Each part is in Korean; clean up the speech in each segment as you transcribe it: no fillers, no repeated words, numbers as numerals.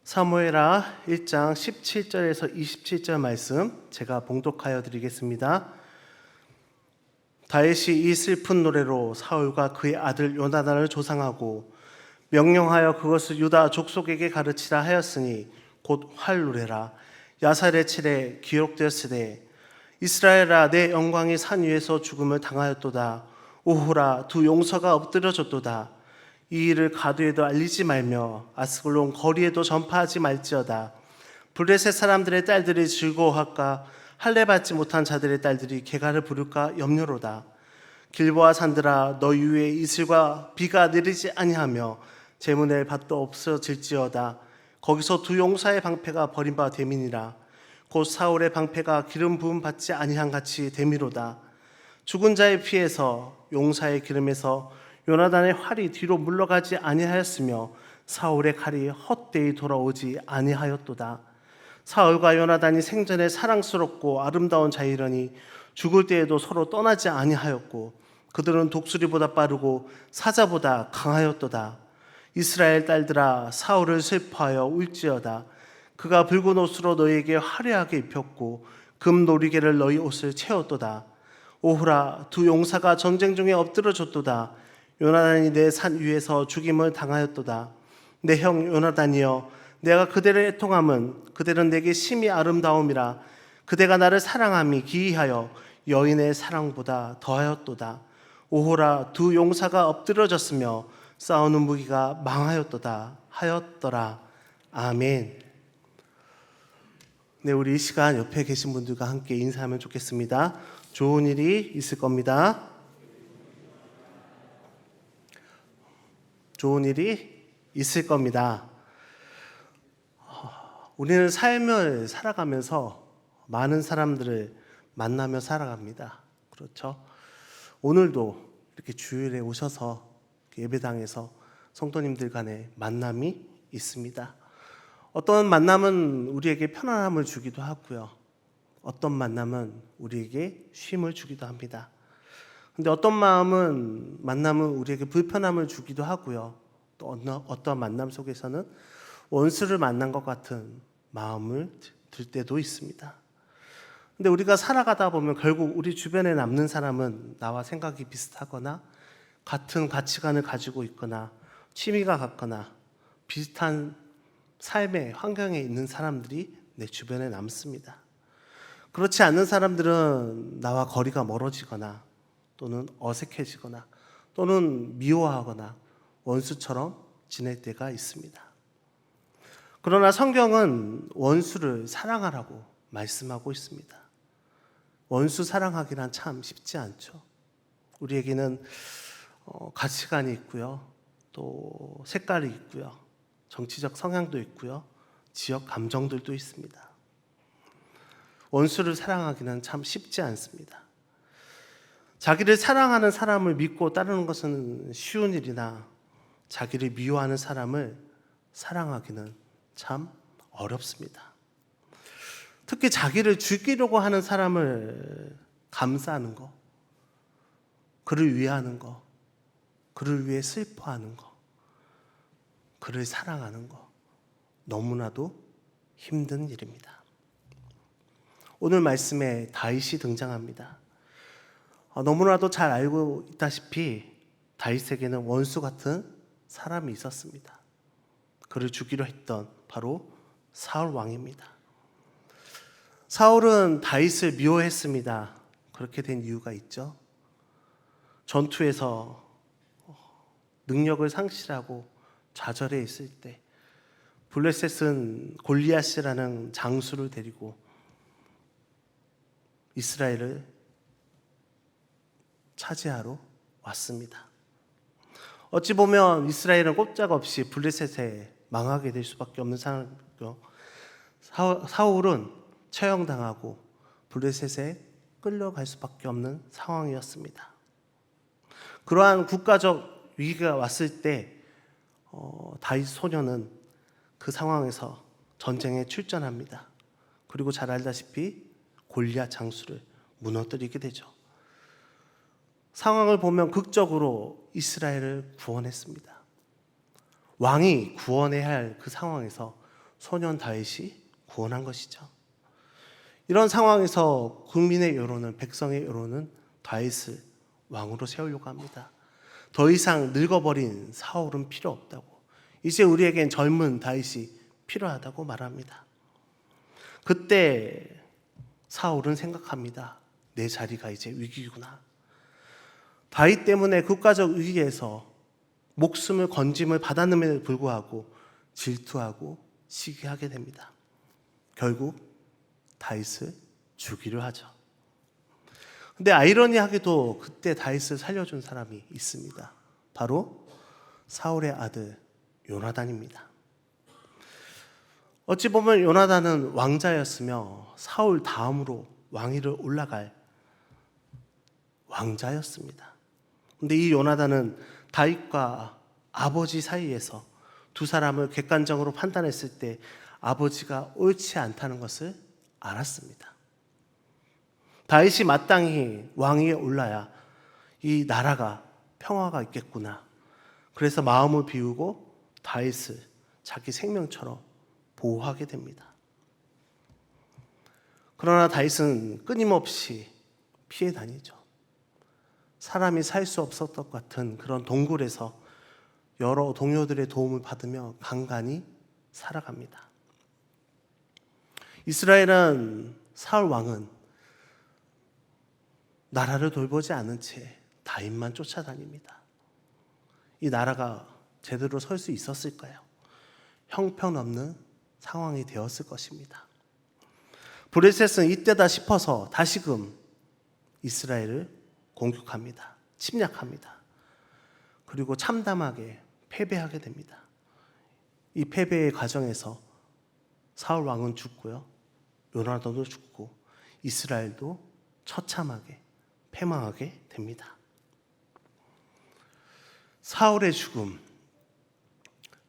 사무엘하 1장 17절에서 27절 말씀 제가 봉독하여 드리겠습니다. 다윗이 이 슬픈 노래로 사울과 그의 아들 요나단을 조상하고 명령하여 그것을 유다 족속에게 가르치라 하였으니 곧 활노래라. 야살의 칠에 기록되었으되 이스라엘아 내 영광이 산 위에서 죽음을 당하였도다. 오호라 두 용서가 엎드려졌도다. 이 일을 가드에도 알리지 말며 아스글론 거리에도 전파하지 말지어다. 블레셋 사람들의 딸들이 즐거워할까? 할례 받지 못한 자들의 딸들이 개가를 부를까 염려로다. 길보아 산들아 너희 위에 이슬과 비가 내리지 아니하며 재문의 밭도 없어질지어다. 거기서 두 용사의 방패가 버림바 됨이니라. 곧 사울의 방패가 기름 부음 받지 아니한 같이 됨이로다. 죽은 자의 피에서 용사의 기름에서 요나단의 활이 뒤로 물러가지 아니하였으며 사울의 칼이 헛되이 돌아오지 아니하였도다. 사울과 요나단이 생전에 사랑스럽고 아름다운 자이러니 죽을 때에도 서로 떠나지 아니하였고 그들은 독수리보다 빠르고 사자보다 강하였도다. 이스라엘 딸들아 사울을 슬퍼하여 울지어다. 그가 붉은 옷으로 너희에게 화려하게 입혔고 금 놀이개를 너희 옷을 채웠도다. 오호라 두 용사가 전쟁 중에 엎드러졌도다. 요나단이 내 산 위에서 죽임을 당하였도다. 내 형 요나단이여 내가 그대를 애통함은 그대는 내게 심히 아름다움이라. 그대가 나를 사랑함이 기이하여 여인의 사랑보다 더하였도다. 오호라 두 용사가 엎드러졌으며 싸우는 무기가 망하였도다 하였더라. 아멘. 네, 우리 이 시간 옆에 계신 분들과 함께 인사하면 좋겠습니다. 좋은 일이 있을 겁니다. 좋은 일이 있을 겁니다. 우리는 삶을 살아가면서 많은 사람들을 만나며 살아갑니다. 그렇죠? 오늘도 이렇게 주일에 오셔서 예배당에서 성도님들 간의 만남이 있습니다. 어떤 만남은 우리에게 편안함을 주기도 하고요. 어떤 만남은 우리에게 쉼을 주기도 합니다. 근데 어떤 만남은 우리에게 불편함을 주기도 하고요. 또 어떤 만남 속에서는 원수를 만난 것 같은 마음을 들 때도 있습니다. 근데 우리가 살아가다 보면 결국 우리 주변에 남는 사람은 나와 생각이 비슷하거나 같은 가치관을 가지고 있거나 취미가 같거나 비슷한 삶의 환경에 있는 사람들이 내 주변에 남습니다. 그렇지 않는 사람들은 나와 거리가 멀어지거나 또는 어색해지거나 또는 미워하거나 원수처럼 지낼 때가 있습니다. 그러나 성경은 원수를 사랑하라고 말씀하고 있습니다. 원수 사랑하기란 참 쉽지 않죠. 우리에게는 가치관이 있고요. 또 색깔이 있고요. 정치적 성향도 있고요. 지역 감정들도 있습니다. 원수를 사랑하기는 참 쉽지 않습니다. 자기를 사랑하는 사람을 믿고 따르는 것은 쉬운 일이나 자기를 미워하는 사람을 사랑하기는 참 어렵습니다. 특히 자기를 죽이려고 하는 사람을 감싸는 것, 그를 위하는 것, 그를 위해 슬퍼하는 것, 그를 사랑하는 것, 너무나도 힘든 일입니다. 오늘 말씀에 다윗이 등장합니다. 너무나도 잘 알고 있다시피 다윗에게는 원수 같은 사람이 있었습니다. 그를 죽이려 했던 바로 사울 왕입니다. 사울은 다윗을 미워했습니다. 그렇게 된 이유가 있죠. 전투에서 능력을 상실하고 좌절해 있을 때 블레셋은 골리앗이라는 장수를 데리고 이스라엘을 차지하러 왔습니다. 어찌 보면 이스라엘은 꼼짝없이 블레셋에 망하게 될 수밖에 없는 상황이고요. 사울은 처형당하고 블레셋에 끌려갈 수밖에 없는 상황이었습니다. 그러한 국가적 위기가 왔을 때 다윗 소년은 그 상황에서 전쟁에 출전합니다. 그리고 잘 알다시피 골리앗 장수를 무너뜨리게 되죠. 상황을 보면 극적으로 이스라엘을 구원했습니다. 왕이 구원해야 할 그 상황에서 소년 다윗이 구원한 것이죠. 이런 상황에서 국민의 여론은, 백성의 여론은 다윗을 왕으로 세우려고 합니다. 더 이상 늙어버린 사울은 필요 없다고, 이제 우리에겐 젊은 다윗이 필요하다고 말합니다. 그때 사울은 생각합니다. 내 자리가 이제 위기구나. 다윗 때문에 국가적 위기에서 목숨을 건짐을 받았음에도 불구하고 질투하고 시기하게 됩니다. 결국 다윗을 죽이려 하죠. 근데 아이러니하게도 그때 다윗을 살려준 사람이 있습니다. 바로 사울의 아들 요나단입니다. 어찌 보면 요나단은 왕자였으며 사울 다음으로 왕위를 올라갈 왕자였습니다. 근데 이 요나단은 다윗과 아버지 사이에서 두 사람을 객관적으로 판단했을 때 아버지가 옳지 않다는 것을 알았습니다. 다윗이 마땅히 왕위에 올라야 이 나라가 평화가 있겠구나. 그래서 마음을 비우고 다윗을 자기 생명처럼 보호하게 됩니다. 그러나 다윗은 끊임없이 피해 다니죠. 사람이 살 수 없었던 것 같은 그런 동굴에서 여러 동료들의 도움을 받으며 간간히 살아갑니다. 이스라엘은 사울 왕은 나라를 돌보지 않은 채 다윗만 쫓아다닙니다. 이 나라가 제대로 설 수 있었을까요? 형편없는 상황이 되었을 것입니다. 브레셋은 이때다 싶어서 다시금 이스라엘을 공격합니다. 침략합니다. 그리고 참담하게 패배하게 됩니다. 이 패배의 과정에서 사울 왕은 죽고요, 요나단도 죽고 이스라엘도 처참하게 패망하게 됩니다. 사울의 죽음,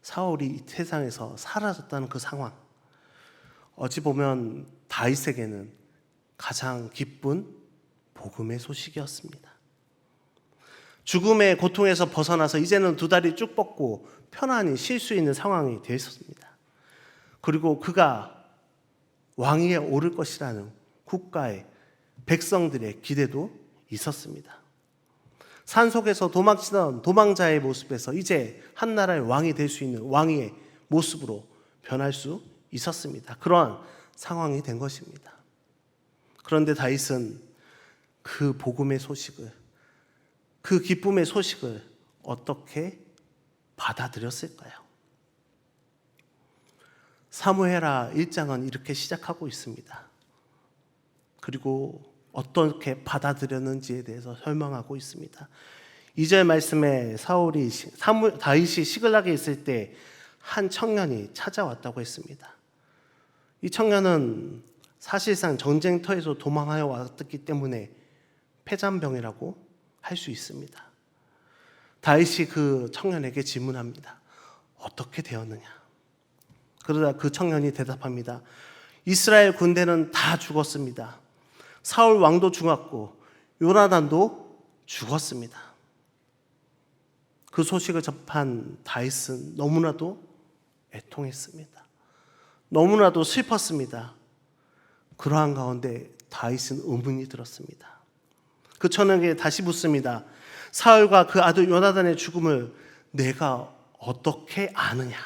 사울이 이 세상에서 사라졌다는 그 상황, 어찌 보면 다윗에게는 가장 기쁜 복음의 소식이었습니다. 죽음의 고통에서 벗어나서 이제는 두 다리 쭉 뻗고 편안히 쉴 수 있는 상황이 되어 있었습니다. 그리고 그가 왕위에 오를 것이라는 국가의 백성들의 기대도 있었습니다. 산속에서 도망치던 도망자의 모습에서 이제 한 나라의 왕이 될 수 있는 왕의 모습으로 변할 수 있었습니다. 그러한 상황이 된 것입니다. 그런데 다윗은 그 복음의 소식을, 그 기쁨의 소식을 어떻게 받아들였을까요? 사무엘하 1장은 이렇게 시작하고 있습니다. 그리고 어떻게 받아들였는지에 대해서 설명하고 있습니다. 2절 말씀에 다윗이 시글락에 있을 때 한 청년이 찾아왔다고 했습니다. 이 청년은 사실상 전쟁터에서 도망하여 왔기 때문에 패잔병이라고 할 수 있습니다. 다윗이 그 청년에게 질문합니다. 어떻게 되었느냐? 그러다 그 청년이 대답합니다. 이스라엘 군대는 다 죽었습니다. 사울 왕도 죽었고 요나단도 죽었습니다. 그 소식을 접한 다윗은 너무나도 애통했습니다. 너무나도 슬펐습니다. 그러한 가운데 다윗은 의문이 들었습니다. 그 청년에게 다시 묻습니다. 사울과 그 아들 요나단의 죽음을 내가 어떻게 아느냐?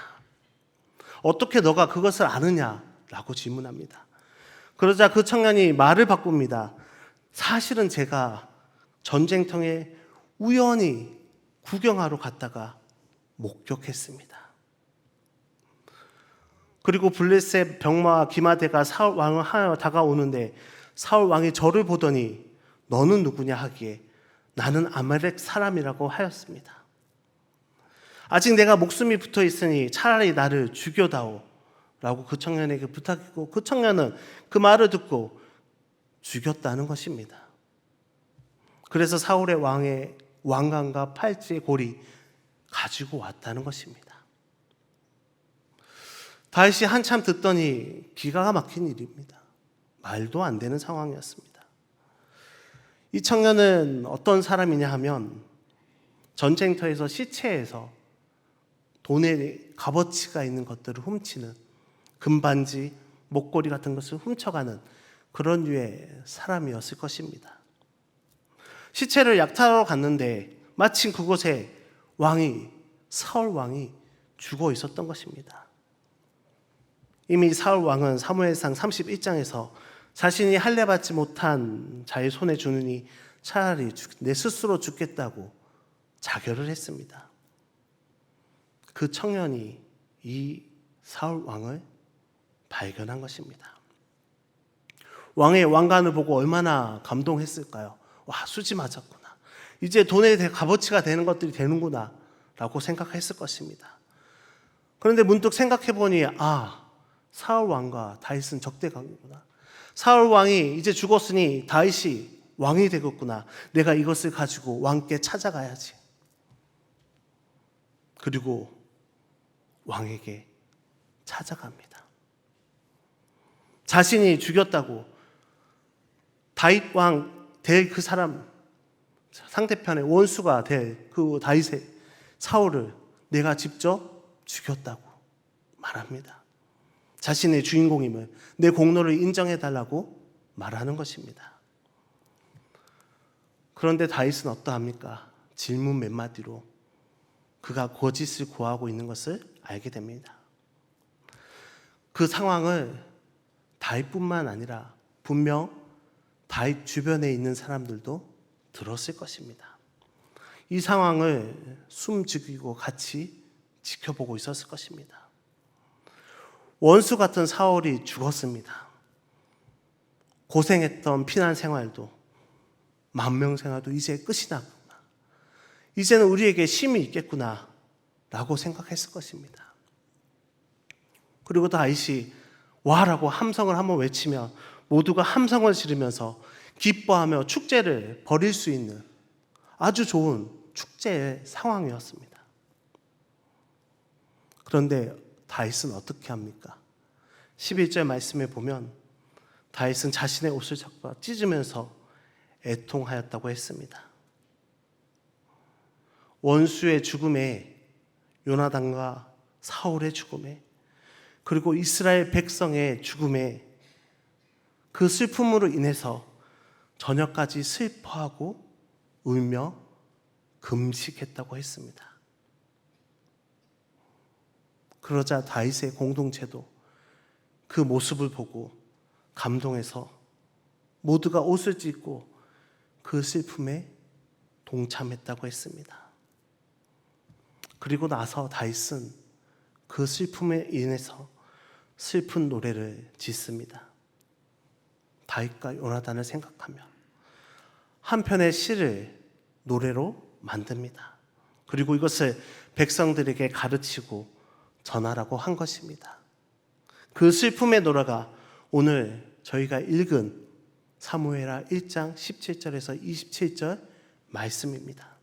어떻게 너가 그것을 아느냐? 라고 질문합니다. 그러자 그 청년이 말을 바꿉니다. 사실은 제가 전쟁터에 우연히 구경하러 갔다가 목격했습니다. 그리고 블레셋 병마와 기마대가 사울 왕을 하여 다가오는데 사울 왕이 저를 보더니 너는 누구냐 하기에 나는 아말렉 사람이라고 하였습니다. 아직 내가 목숨이 붙어 있으니 차라리 나를 죽여다오 라고 그 청년에게 부탁했고 그 청년은 그 말을 듣고 죽였다는 것입니다. 그래서 사울의 왕의 왕관과 팔찌의 고리 가지고 왔다는 것입니다. 다윗이 한참 듣더니 기가 막힌 일입니다. 말도 안 되는 상황이었습니다. 이 청년은 어떤 사람이냐 하면 전쟁터에서 시체에서 돈의 값어치가 있는 것들을 훔치는 금반지, 목걸이 같은 것을 훔쳐가는 그런 류의 사람이었을 것입니다. 시체를 약탈하러 갔는데 마침 그곳에 사울 왕이 죽어 있었던 것입니다. 이미 사울 왕은 사무엘상 31장에서 자신이 할례받지 못한 자의 손에 주느니 차라리 내 스스로 죽겠다고 자결을 했습니다. 그 청년이 이 사울 왕을 발견한 것입니다. 왕의 왕관을 보고 얼마나 감동했을까요? 와, 수지 맞았구나. 이제 돈의 값어치가 되는 것들이 되는구나 라고 생각했을 것입니다. 그런데 문득 생각해보니 사울 왕과 다윗은 적대관계구나. 사울 왕이 이제 죽었으니 다윗이 왕이 되겠구나. 내가 이것을 가지고 왕께 찾아가야지. 그리고 왕에게 찾아갑니다. 자신이 죽였다고 다윗 왕 될 그 사람, 상대편의 원수가 될 그 다윗의 사울을 내가 직접 죽였다고 말합니다. 자신의 주인공임을, 내 공로를 인정해달라고 말하는 것입니다. 그런데 다윗은 어떠합니까? 질문 몇 마디로 그가 거짓을 고하고 있는 것을 알게 됩니다. 그 상황을 다윗뿐만 아니라 분명 다윗 주변에 있는 사람들도 들었을 것입니다. 이 상황을 숨죽이고 같이 지켜보고 있었을 것입니다. 원수 같은 사울이 죽었습니다. 고생했던 피난 생활도, 만명 생활도 이제 끝이 났구나. 이제는 우리에게 쉼이 있겠구나 라고 생각했을 것입니다. 그리고 다윗이 와라고 함성을 한번 외치면 모두가 함성을 지르면서 기뻐하며 축제를 벌일 수 있는 아주 좋은 축제의 상황이었습니다. 그런데 다윗은 어떻게 합니까? 11절 말씀에 보면 다윗은 자신의 옷을 잡고 찢으면서 애통하였다고 했습니다. 원수의 죽음에, 요나단과 사울의 죽음에, 그리고 이스라엘 백성의 죽음에 그 슬픔으로 인해서 저녁까지 슬퍼하고 울며 금식했다고 했습니다. 그러자 다윗의 공동체도 그 모습을 보고 감동해서 모두가 옷을 찢고 그 슬픔에 동참했다고 했습니다. 그리고 나서 다윗은 그 슬픔에 인해서 슬픈 노래를 짓습니다. 다윗과 요나단을 생각하며 한 편의 시를 노래로 만듭니다. 그리고 이것을 백성들에게 가르치고 전하라고 한 것입니다. 그 슬픔의 노래가 오늘 저희가 읽은 사무엘하 1장 17절에서 27절 말씀입니다.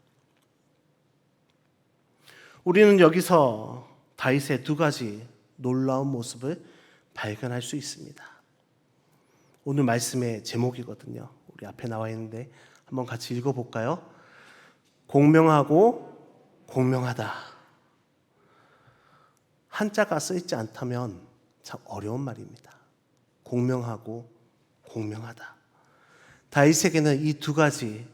우리는 여기서 다윗의 두 가지 놀라운 모습을 발견할 수 있습니다. 오늘 말씀의 제목이거든요. 우리 앞에 나와 있는데 한번 같이 읽어볼까요? 공명하고 공명하다. 한자가 쓰이지 않다면 참 어려운 말입니다. 공명하고 공명하다. 다윗에게는 이 두 가지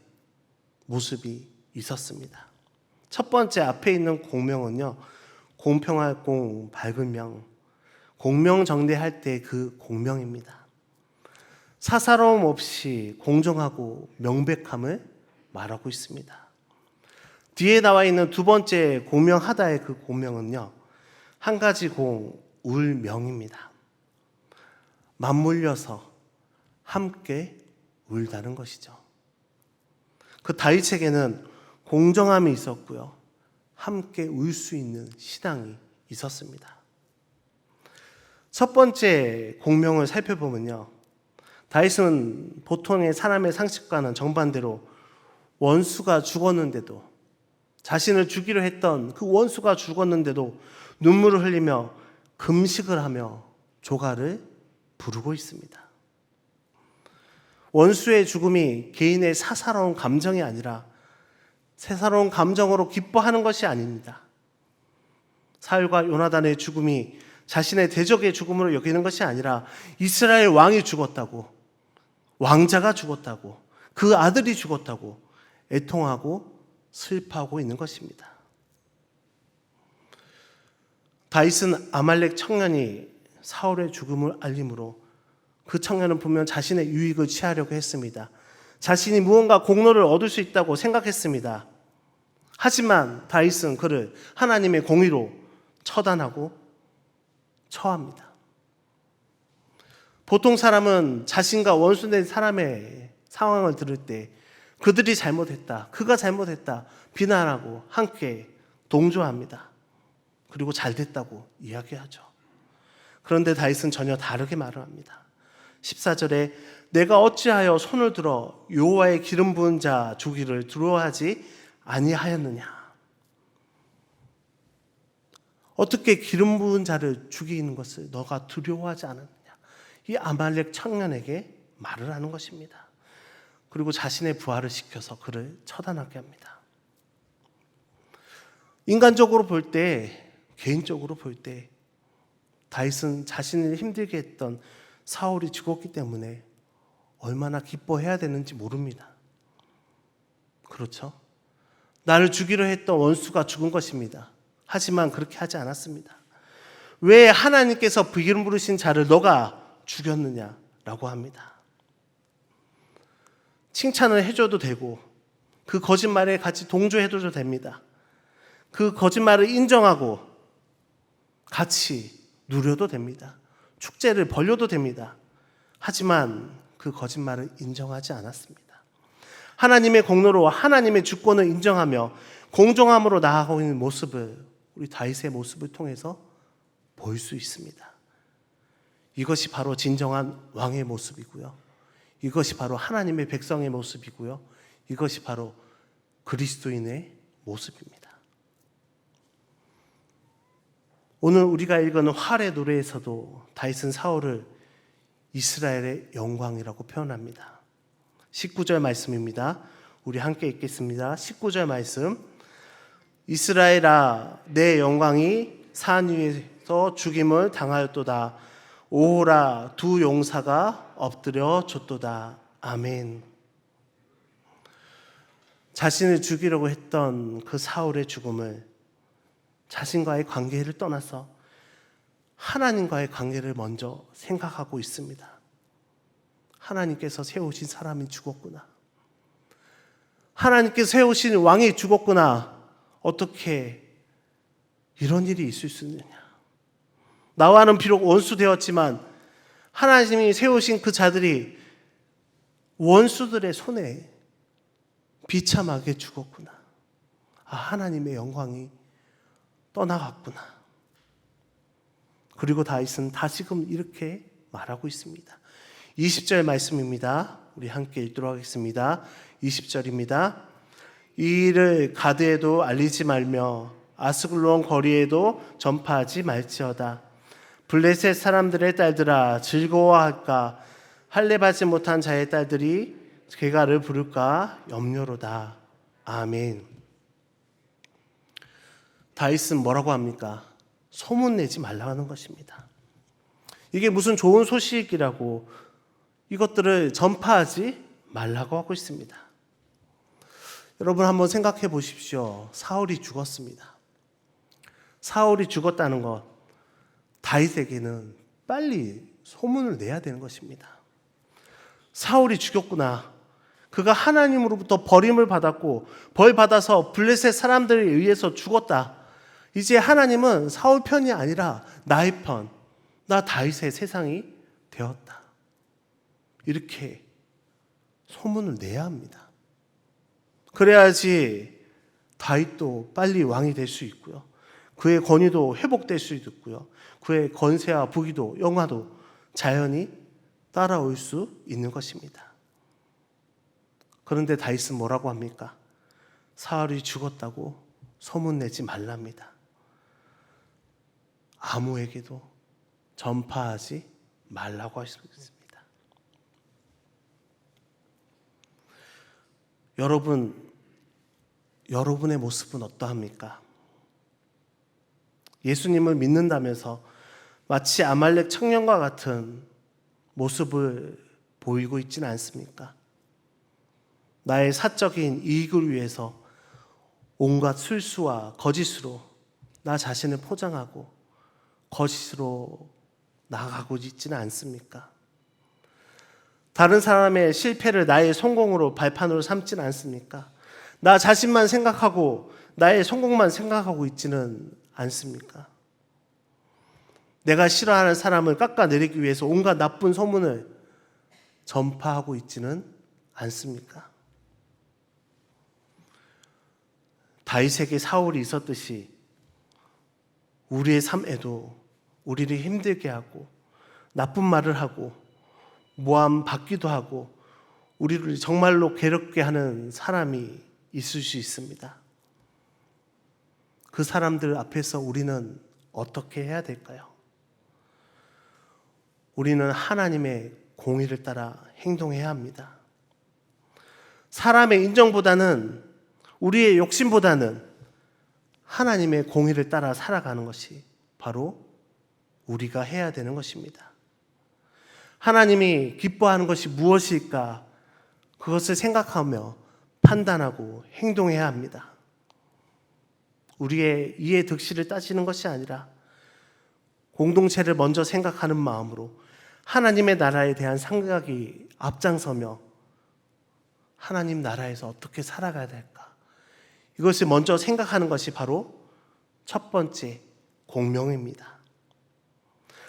모습이 있었습니다. 첫 번째 앞에 있는 공명은요, 공평할 공, 밝은 명, 공명정대할 때 그 공명입니다. 사사로움 없이 공정하고 명백함을 말하고 있습니다. 뒤에 나와 있는 두 번째 공명하다의 그 공명은요, 한 가지 공, 울명입니다. 맞물려서 함께 울다는 것이죠. 그 다윗에게는 공정함이 있었고요, 함께 울 수 있는 신앙이 있었습니다. 첫 번째 공명을 살펴보면요, 다윗은 보통의 사람의 상식과는 정반대로 원수가 죽었는데도, 자신을 죽이려 했던 그 원수가 죽었는데도 눈물을 흘리며 금식을 하며 조가를 부르고 있습니다. 원수의 죽음이 개인의 사사로운 감정이 아니라 사사로운 감정으로 기뻐하는 것이 아닙니다. 사울과 요나단의 죽음이 자신의 대적의 죽음으로 여기는 것이 아니라 이스라엘 왕이 죽었다고, 왕자가 죽었다고, 그 아들이 죽었다고 애통하고 슬퍼하고 있는 것입니다. 다윗은 아말렉 청년이 사울의 죽음을 알림으로 그 청년은 분명 자신의 유익을 취하려고 했습니다. 자신이 무언가 공로를 얻을 수 있다고 생각했습니다. 하지만 다윗은 그를 하나님의 공의로 처단하고 처합니다. 보통 사람은 자신과 원수된 사람의 상황을 들을 때 그들이 잘못했다, 그가 잘못했다 비난하고 함께 동조합니다. 그리고 잘됐다고 이야기하죠. 그런데 다윗은 전혀 다르게 말을 합니다. 14절에 내가 어찌하여 손을 들어 여호와의 기름 부은 자 죽이를 두려워하지 아니하였느냐. 어떻게 기름 부은 자를 죽이는 것을 너가 두려워하지 않았느냐. 이 아말렉 청년에게 말을 하는 것입니다. 그리고 자신의 부하를 시켜서 그를 처단하게 합니다. 인간적으로 볼 때, 개인적으로 볼 때 다윗은 자신을 힘들게 했던 사울이 죽었기 때문에 얼마나 기뻐해야 되는지 모릅니다. 그렇죠? 나를 죽이려 했던 원수가 죽은 것입니다. 하지만 그렇게 하지 않았습니다. 왜 하나님께서 기름 부으신 자를 너가 죽였느냐라고 합니다. 칭찬을 해줘도 되고 그 거짓말에 같이 동조해줘도 됩니다. 그 거짓말을 인정하고 같이 누려도 됩니다. 축제를 벌려도 됩니다. 하지만 그 거짓말을 인정하지 않았습니다. 하나님의 공로로 하나님의 주권을 인정하며 공정함으로 나아가고 있는 모습을 우리 다윗의 모습을 통해서 볼 수 있습니다. 이것이 바로 진정한 왕의 모습이고요. 이것이 바로 하나님의 백성의 모습이고요. 이것이 바로 그리스도인의 모습입니다. 오늘 우리가 읽은 활의 노래에서도 다윗은 사울을 이스라엘의 영광이라고 표현합니다. 19절 말씀입니다. 우리 함께 읽겠습니다. 19절 말씀. 이스라엘아 내 영광이 산 위에서 죽임을 당하였도다. 오호라 두 용사가 엎드려 줬도다. 아멘. 자신을 죽이려고 했던 그 사울의 죽음을 자신과의 관계를 떠나서 하나님과의 관계를 먼저 생각하고 있습니다. 하나님께서 세우신 사람이 죽었구나. 하나님께서 세우신 왕이 죽었구나. 어떻게 이런 일이 있을 수 있느냐. 나와는 비록 원수되었지만 하나님이 세우신 그 자들이 원수들의 손에 비참하게 죽었구나. 아, 하나님의 영광이 떠나갔구나. 그리고 다윗은 다시금 이렇게 말하고 있습니다. 20절 말씀입니다. 우리 함께 읽도록 하겠습니다. 20절입니다. 이 일을 가드에도 알리지 말며 아스글론 거리에도 전파하지 말지어다. 블레셋 사람들의 딸들아 즐거워할까. 할례받지 못한 자의 딸들이 괴가를 부를까 염려로다. 아멘. 다윗은 뭐라고 합니까? 소문내지 말라는 것입니다. 이게 무슨 좋은 소식이라고 이것들을 전파하지 말라고 하고 있습니다. 여러분 한번 생각해 보십시오. 사울이 죽었습니다. 사울이 죽었다는 것, 다윗에게는 빨리 소문을 내야 되는 것입니다. 사울이 죽였구나. 그가 하나님으로부터 버림을 받았고 벌 받아서 블레셋 사람들에 의해서 죽었다. 이제 하나님은 사울 편이 아니라 나의 편, 나 다윗의 세상이 되었다. 이렇게 소문을 내야 합니다. 그래야지 다윗도 빨리 왕이 될 수 있고요. 그의 권위도 회복될 수 있고요. 그의 권세와 부귀도 영화도 자연히 따라올 수 있는 것입니다. 그런데 다윗은 뭐라고 합니까? 사울이 죽었다고 소문내지 말랍니다. 아무에게도 전파하지 말라고 하셨습니다. 여러분의 모습은 어떠합니까? 예수님을 믿는다면서 마치 아말렉 청년과 같은 모습을 보이고 있지는 않습니까? 나의 사적인 이익을 위해서 온갖 술수와 거짓으로 나 자신을 포장하고 거짓으로 나아가고 있지는 않습니까? 다른 사람의 실패를 나의 성공으로 발판으로 삼지는 않습니까? 나 자신만 생각하고 나의 성공만 생각하고 있지는 않습니까? 내가 싫어하는 사람을 깎아내리기 위해서 온갖 나쁜 소문을 전파하고 있지는 않습니까? 다윗에게 사울이 있었듯이 우리의 삶에도 우리를 힘들게 하고 나쁜 말을 하고 모함 받기도 하고 우리를 정말로 괴롭게 하는 사람이 있을 수 있습니다. 그 사람들 앞에서 우리는 어떻게 해야 될까요? 우리는 하나님의 공의를 따라 행동해야 합니다. 사람의 인정보다는 우리의 욕심보다는 하나님의 공의를 따라 살아가는 것이 바로 우리가 해야 되는 것입니다. 하나님이 기뻐하는 것이 무엇일까? 그것을 생각하며 판단하고 행동해야 합니다. 우리의 이해 득실을 따지는 것이 아니라 공동체를 먼저 생각하는 마음으로 하나님의 나라에 대한 생각이 앞장서며 하나님 나라에서 어떻게 살아가야 될까? 이것을 먼저 생각하는 것이 바로 첫 번째 공명입니다.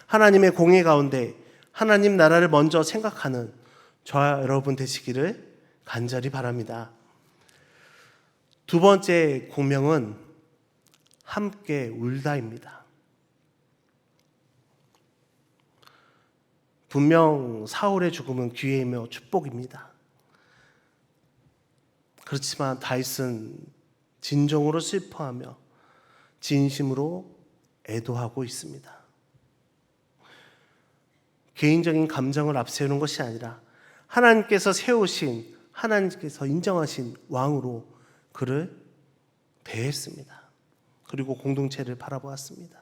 하나님의 공의 가운데 하나님 나라를 먼저 생각하는 저와 여러분 되시기를 간절히 바랍니다. 두 번째 공명은 함께 울다입니다. 분명 사울의 죽음은 기회이며 축복입니다. 그렇지만 다윗은 진정으로 슬퍼하며 진심으로 애도하고 있습니다. 개인적인 감정을 앞세우는 것이 아니라 하나님께서 세우신, 하나님께서 인정하신 왕으로 그를 대했습니다. 그리고 공동체를 바라보았습니다.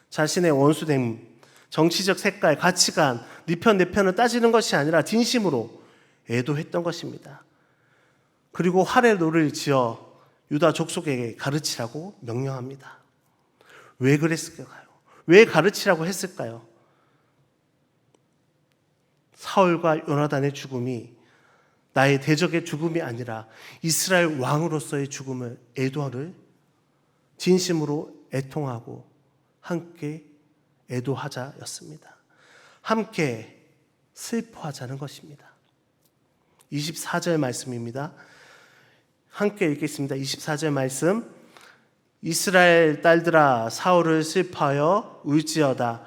자신의 원수됨, 정치적 색깔, 가치관, 네 편 내 편을 따지는 것이 아니라 진심으로 애도했던 것입니다. 그리고 활의 노를 지어 유다 족속에게 가르치라고 명령합니다. 왜 그랬을까요? 왜 가르치라고 했을까요? 사울과 요나단의 죽음이 나의 대적의 죽음이 아니라 이스라엘 왕으로서의 죽음을 애도를 진심으로 애통하고 함께 애도하자였습니다. 함께 슬퍼하자는 것입니다. 24절 말씀입니다. 함께 읽겠습니다. 24절 말씀. 이스라엘 딸들아 사울을 슬퍼하여 울지어다.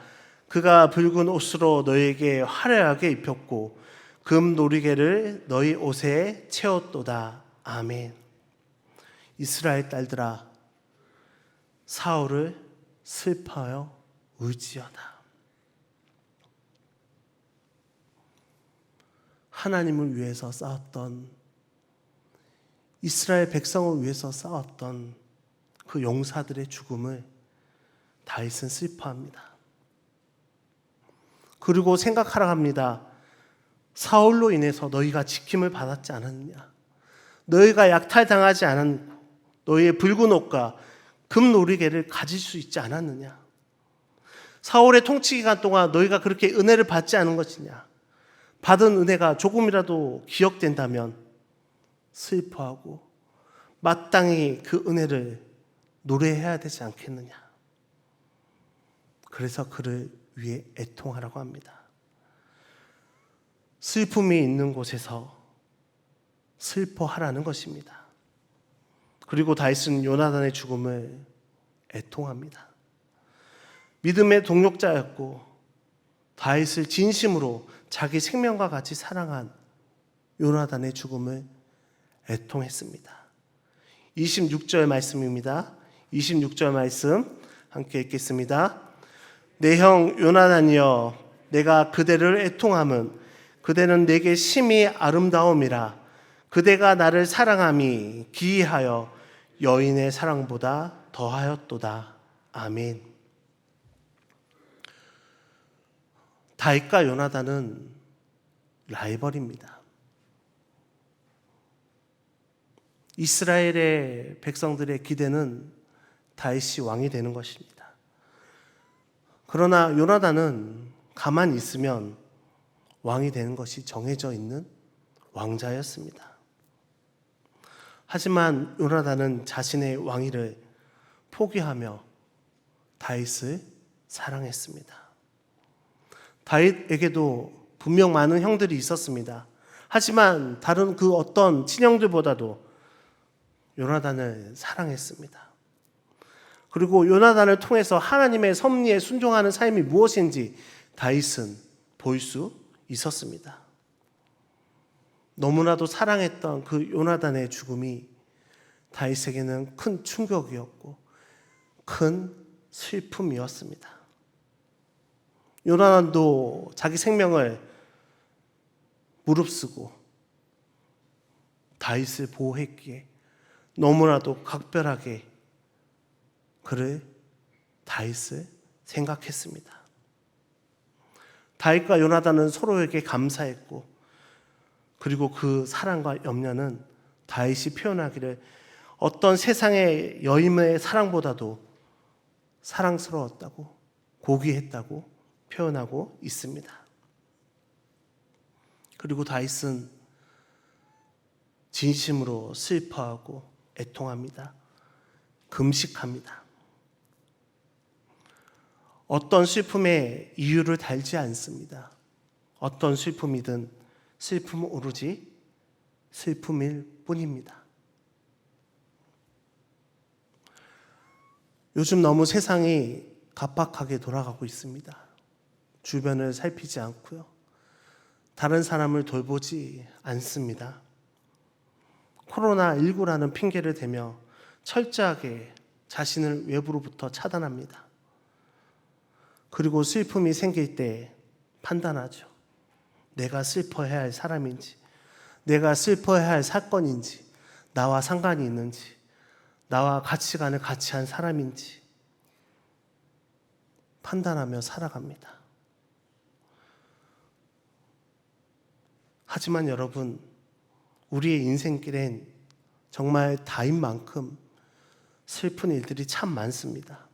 그가 붉은 옷으로 너희에게 화려하게 입혔고 금 놀이개를 너희 옷에 채웠도다. 아멘. 이스라엘 딸들아 사울을 슬퍼하여 울지어다. 하나님을 위해서 싸웠던, 이스라엘 백성을 위해서 싸웠던 그 용사들의 죽음을 다윗은 슬퍼합니다. 그리고 생각하라 합니다. 사울로 인해서 너희가 지킴을 받았지 않았느냐? 너희가 약탈당하지 않은 너희의 붉은 옷과 금 놀이개를 가질 수 있지 않았느냐? 사울의 통치 기간 동안 너희가 그렇게 은혜를 받지 않은 것이냐? 받은 은혜가 조금이라도 기억된다면 슬퍼하고 마땅히 그 은혜를 노래해야 되지 않겠느냐? 그래서 그를 위해 애통하라고 합니다. 슬픔이 있는 곳에서 슬퍼하라는 것입니다. 그리고 다윗은 요나단의 죽음을 애통합니다. 믿음의 동력자였고 다윗을 진심으로 자기 생명과 같이 사랑한 요나단의 죽음을 애통했습니다. 26절 말씀입니다. 26절 말씀 함께 읽겠습니다. 내 형 요나단이여 내가 그대를 애통함은 그대는 내게 심히 아름다움이라. 그대가 나를 사랑함이 기이하여 여인의 사랑보다 더하였도다. 아멘. 다윗과 요나단은 라이벌입니다. 이스라엘의 백성들의 기대는 다윗이 왕이 되는 것입니다. 그러나 요나단은 가만히 있으면 왕이 되는 것이 정해져 있는 왕자였습니다. 하지만 요나단은 자신의 왕위를 포기하며 다윗을 사랑했습니다. 다윗에게도 분명 많은 형들이 있었습니다. 하지만 다른 그 어떤 친형들보다도 요나단을 사랑했습니다. 그리고 요나단을 통해서 하나님의 섭리에 순종하는 삶이 무엇인지 다윗은 볼 수 있었습니다. 너무나도 사랑했던 그 요나단의 죽음이 다윗에게는 큰 충격이었고 큰 슬픔이었습니다. 요나단도 자기 생명을 무릅쓰고 다윗을 보호했기에 너무나도 각별하게 다윗을 생각했습니다. 다윗과 요나단은 서로에게 감사했고 그리고 그 사랑과 염려는 다윗이 표현하기를 어떤 세상의 여인의 사랑보다도 사랑스러웠다고 고귀했다고 표현하고 있습니다. 그리고 다윗은 진심으로 슬퍼하고 애통합니다. 금식합니다. 어떤 슬픔에 이유를 달지 않습니다. 어떤 슬픔이든 슬픔은 오로지 슬픔일 뿐입니다. 요즘 너무 세상이 갑박하게 돌아가고 있습니다. 주변을 살피지 않고요. 다른 사람을 돌보지 않습니다. 코로나19라는 핑계를 대며 철저하게 자신을 외부로부터 차단합니다. 그리고 슬픔이 생길 때 판단하죠. 내가 슬퍼해야 할 사람인지, 내가 슬퍼해야 할 사건인지, 나와 상관이 있는지, 나와 가치관을 같이 한 사람인지 판단하며 살아갑니다. 하지만 여러분, 우리의 인생길엔 정말 다윗만큼 슬픈 일들이 참 많습니다.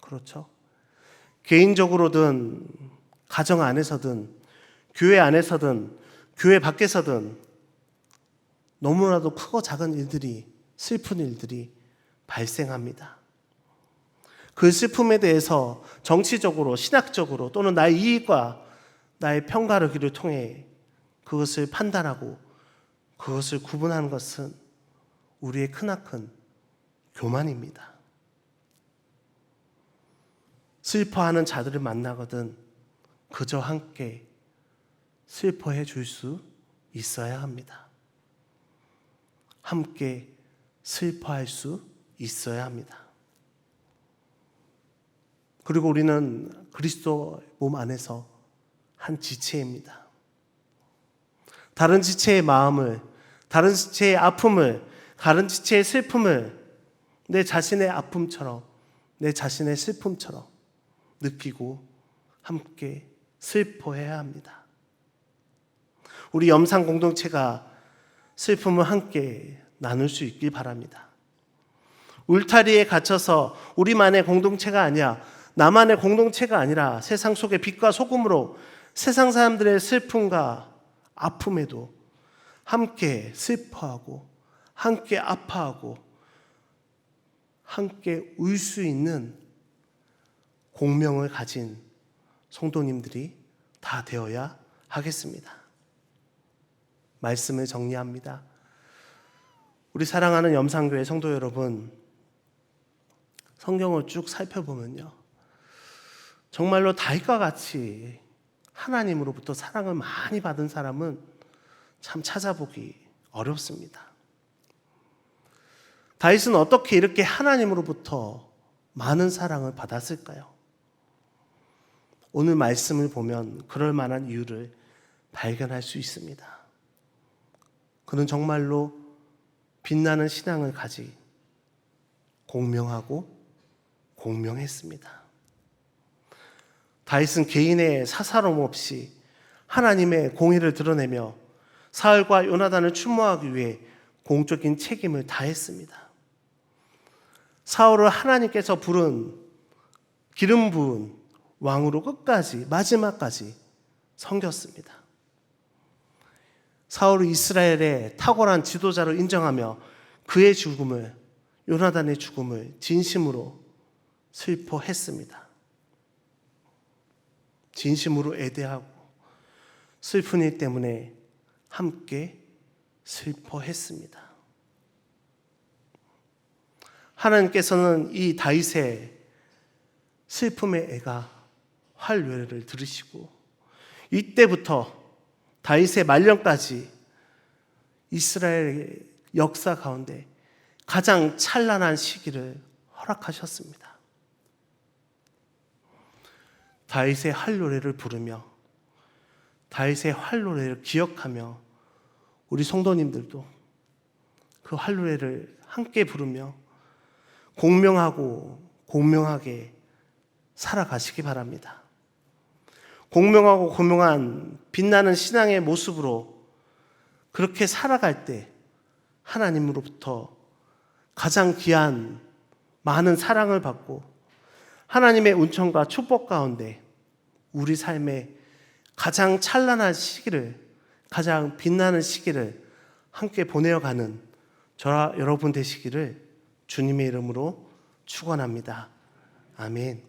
그렇죠? 개인적으로든 가정 안에서든 교회 안에서든 교회 밖에서든 너무나도 크고 작은 일들이, 슬픈 일들이 발생합니다. 그 슬픔에 대해서 정치적으로, 신학적으로 또는 나의 이익과 나의 편가르기를 통해 그것을 판단하고 그것을 구분하는 것은 우리의 크나큰 교만입니다. 슬퍼하는 자들을 만나거든 그저 함께 슬퍼해 줄 수 있어야 합니다. 함께 슬퍼할 수 있어야 합니다. 그리고 우리는 그리스도 몸 안에서 한 지체입니다. 다른 지체의 마음을, 다른 지체의 아픔을, 다른 지체의 슬픔을 내 자신의 아픔처럼, 내 자신의 슬픔처럼 느끼고 함께 슬퍼해야 합니다. 우리 염상 공동체가 슬픔을 함께 나눌 수 있길 바랍니다. 울타리에 갇혀서 우리만의 공동체가 아니야, 나만의 공동체가 아니라 세상 속의 빛과 소금으로 세상 사람들의 슬픔과 아픔에도 함께 슬퍼하고 함께 아파하고 함께 울 수 있는 공명을 가진 성도님들이 다 되어야 하겠습니다. 말씀을 정리합니다. 우리 사랑하는 염상교회 성도 여러분, 성경을 쭉 살펴보면요, 정말로 다윗과 같이 하나님으로부터 사랑을 많이 받은 사람은 참 찾아보기 어렵습니다. 다윗은 어떻게 이렇게 하나님으로부터 많은 사랑을 받았을까요? 오늘 말씀을 보면 그럴 만한 이유를 발견할 수 있습니다. 그는 정말로 빛나는 신앙을 가지 공명하고 공명했습니다. 다윗은 개인의 사사로움 없이 하나님의 공의를 드러내며 사울과 요나단을 추모하기 위해 공적인 책임을 다했습니다. 사울을 하나님께서 기름 부은 왕으로 끝까지 마지막까지 섬겼습니다. 사울은 이스라엘의 탁월한 지도자를 인정하며 그의 죽음을, 요나단의 죽음을 진심으로 슬퍼했습니다. 진심으로 애대하고 슬픈 일 때문에 함께 슬퍼했습니다. 하나님께서는 이 다윗의 슬픔의 애가 활례를 들으시고 이때부터 다윗의 말년까지 이스라엘의 역사 가운데 가장 찬란한 시기를 허락하셨습니다. 다윗의 활노래를 부르며 다윗의 활노래를 기억하며 우리 성도님들도 그 활노래를 함께 부르며 공명하고 공명하게 살아가시기 바랍니다. 공명하고 공명한 빛나는 신앙의 모습으로 그렇게 살아갈 때 하나님으로부터 가장 귀한 많은 사랑을 받고 하나님의 은총과 축복 가운데 우리 삶의 가장 찬란한 시기를, 가장 빛나는 시기를 함께 보내어가는 저와 여러분 되시기를 주님의 이름으로 축원합니다. 아멘.